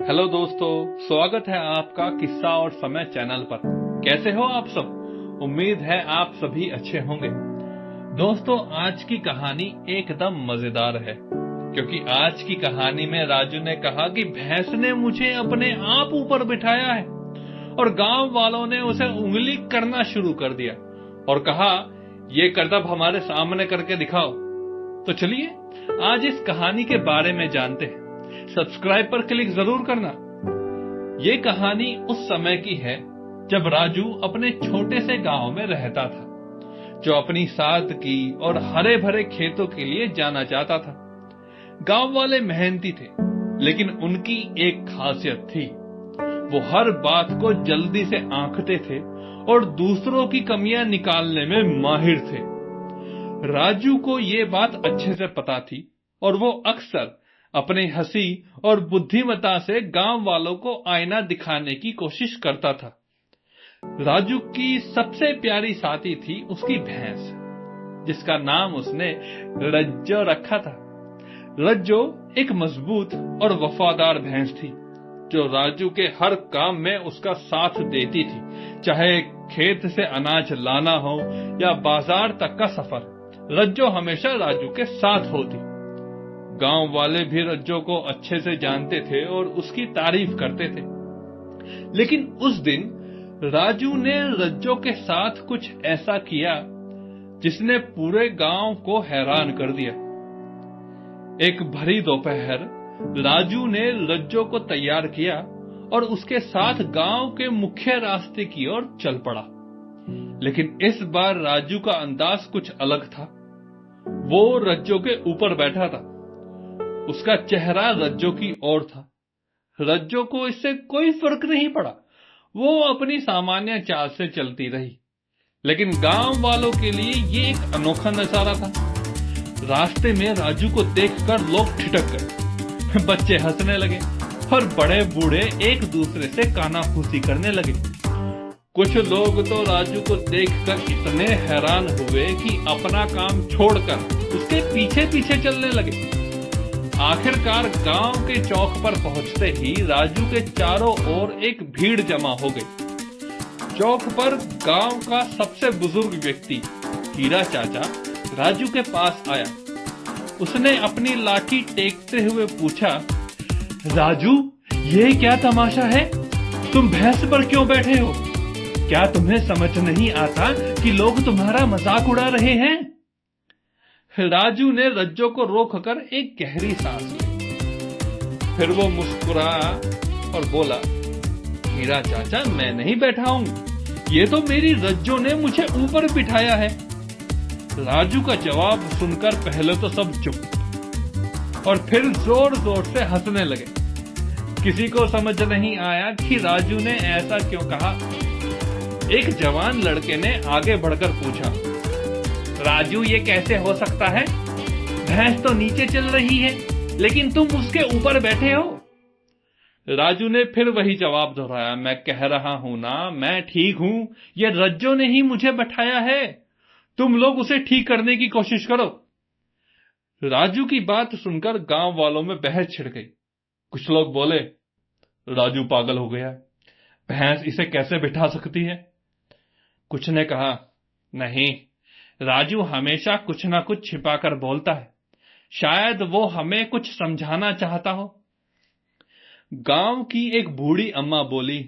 Hello दोस्तों, स्वागत है आपका किस्सा और समय चैनल पर। कैसे हो आप सब? उम्मीद है आप सभी अच्छे होंगे। दोस्तों, आज की कहानी एकदम मजेदार है, क्योंकि आज की कहानी में राजू ने कहा कि भैंस ने मुझे अपने आप ऊपर बिठाया है और गांव वालों ने उसे उंगली करना शुरू कर दिया और कहा, ये करतब हमारे सामने करके दिखाओ। तो चलिए आज इस कहानी के बारे में जानते हैं। सब्सक्राइब पर क्लिक जरूर करना। ये कहानी उस समय की है जब राजू अपने छोटे से गांव में रहता था, जो अपनी सादगी और हरे भरे खेतों के लिए जाना जाता था। गांव वाले मेहनती थे, लेकिन उनकी एक खासियत थी। वो हर बात को जल्दी से आंकते थे और दूसरों की कमियां निकालने में माहिर थे। राजू को ये बात अच्छे से पता थी और वो अक्सर अपनी हंसी और बुद्धिमत्ता से गांव वालों को आईना दिखाने की कोशिश करता था। राजू की सबसे प्यारी साथी थी उसकी भैंस, जिसका नाम उसने रज्जो रखा था। रज्जो एक मजबूत और वफादार भैंस थी, जो राजू के हर काम में उसका साथ देती थी, चाहे खेत से अनाज लाना हो या बाजार तक का सफर। रज्जो हमेशा राजू के साथ होती। गांव वाले भी रज्जो को अच्छे से जानते थे और उसकी तारीफ करते थे। लेकिन उस दिन राजू ने रज्जो के साथ कुछ ऐसा किया जिसने पूरे गांव को हैरान कर दिया। एक भरी दोपहर राजू ने रज्जो को तैयार किया और उसके साथ गांव के मुख्य रास्ते की ओर चल पड़ा। लेकिन इस बार राजू का अंदाज कुछ अलग था। वो रज्जो के ऊपर बैठा था। उसका चेहरा रज्जो की ओर था। रज्जो को इससे कोई फर्क नहीं पड़ा। वो अपनी सामान्य चाल से चलती रही। लेकिन गांव वालों के लिए ये एक अनोखा नजारा था। रास्ते में राजू को देखकर लोग ठिठक गए। बच्चे हंसने लगे और बड़े बूढ़े एक दूसरे से कानाफूसी करने लगे। कुछ लोग तो राजू को देखकर इतने हैरान हुए कि अपना काम छोड़कर उसके पीछे पीछे चलने लगे। आखिरकार गांव के चौक पर पहुंचते ही राजू के चारों ओर एक भीड़ जमा हो गई। चौक पर गांव का सबसे बुजुर्ग व्यक्ति हीरा चाचा राजू के पास आया। उसने अपनी लाठी टेकते हुए पूछा, राजू, ये क्या तमाशा है? तुम भैंस पर क्यों बैठे हो? क्या तुम्हें समझ नहीं आता कि लोग तुम्हारा मजाक उड़ा रहे हैं? राजू ने रज्जो को रोककर एक गहरी सांस ली। फिर वो मुस्कुराया और बोला, हीरा चाचा, मैं नहीं बैठा हूं। ये तो मेरी रज्जो ने मुझे ऊपर बिठाया है। राजू का जवाब सुनकर पहले तो सब चुप और फिर जोर जोर से हंसने लगे। किसी को समझ नहीं आया कि राजू ने ऐसा क्यों कहा। एक जवान लड़के ने आगे बढ़कर पूछा, राजू, ये कैसे हो सकता है? भैंस तो नीचे चल रही है, लेकिन तुम उसके ऊपर बैठे हो। राजू ने फिर वही जवाब दोहराया, मैं कह रहा हूं ना, मैं ठीक हूं। ये रज्जो ने ही मुझे बैठाया है। तुम लोग उसे ठीक करने की कोशिश करो। राजू की बात सुनकर गांव वालों में बहस छिड़ गई। कुछ लोग बोले, राजू पागल हो गया, भैंस इसे कैसे बिठा सकती है? कुछ ने कहा, नहीं, राजू हमेशा कुछ ना कुछ छिपाकर बोलता है। शायद वो हमें कुछ समझाना चाहता हो। गांव की एक बूढ़ी अम्मा बोली,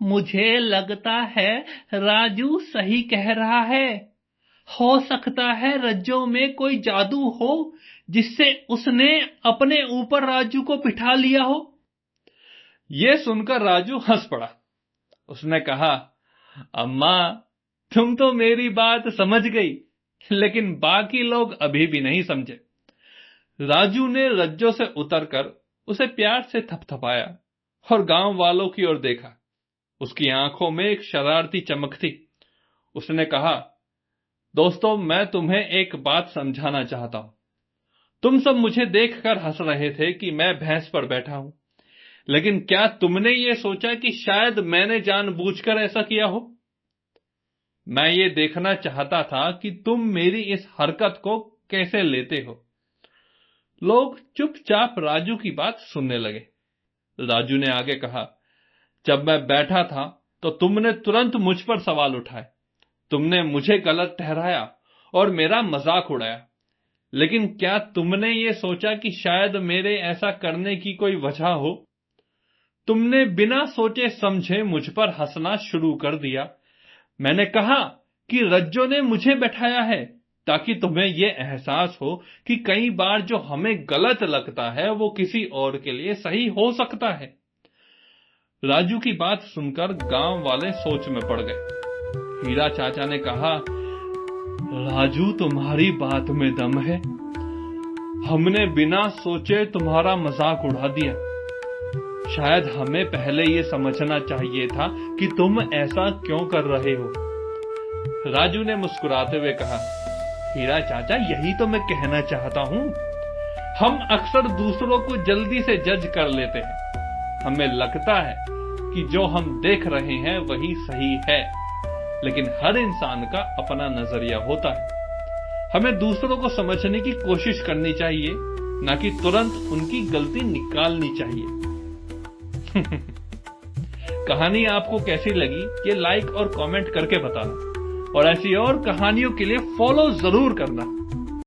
मुझे लगता है राजू सही कह रहा है। हो सकता है रज्जो में कोई जादू हो, जिससे उसने अपने ऊपर राजू को बिठा लिया हो। ये सुनकर राजू हंस पड़ा। उसने कहा, अम्मा, तुम तो मेरी बात समझ गई, लेकिन बाकी लोग अभी भी नहीं समझे। राजू ने रज्जो से उतरकर उसे प्यार से थपथपाया और गांव वालों की ओर देखा। उसकी आंखों में एक शरारती चमक थी। उसने कहा, दोस्तों, मैं तुम्हें एक बात समझाना चाहता हूं। तुम सब मुझे देखकर हंस रहे थे कि मैं भैंस पर बैठा हूं, लेकिन क्या तुमने ये सोचा कि शायद मैंने जानबूझकर ऐसा किया हो? मैं ये देखना चाहता था कि तुम मेरी इस हरकत को कैसे लेते हो। लोग चुपचाप राजू की बात सुनने लगे। राजू ने आगे कहा, जब मैं बैठा था तो तुमने तुरंत मुझ पर सवाल उठाए। तुमने मुझे गलत ठहराया और मेरा मजाक उड़ाया। लेकिन क्या तुमने ये सोचा कि शायद मेरे ऐसा करने की कोई वजह हो? तुमने बिना सोचे समझे मुझ पर हंसना शुरू कर दिया। मैंने कहा कि रज्जो ने मुझे बैठाया है ताकि तुम्हें यह एहसास हो कि कई बार जो हमें गलत लगता है वो किसी और के लिए सही हो सकता है। राजू की बात सुनकर गांव वाले सोच में पड़ गए। हीरा चाचा ने कहा, राजू तुम्हारी बात में दम है। हमने बिना सोचे तुम्हारा मजाक उड़ा दिया। शायद हमें पहले ये समझना चाहिए था कि तुम ऐसा क्यों कर रहे हो। राजू ने मुस्कुराते हुए कहा, हीरा चाचा यही तो मैं कहना चाहता हूं। हम अक्सर दूसरों को जल्दी से जज कर लेते हैं। हमें लगता है कि जो हम देख रहे हैं वही सही है, लेकिन हर इंसान का अपना नजरिया होता है। हमें दूसरों को समझने की कोशिश करनी चाहिए, ना कि तुरंत उनकी गलती निकालनी चाहिए। कहानी आपको कैसी लगी ये लाइक और कमेंट करके बताना, और ऐसी और कहानियों के लिए फॉलो जरूर करना।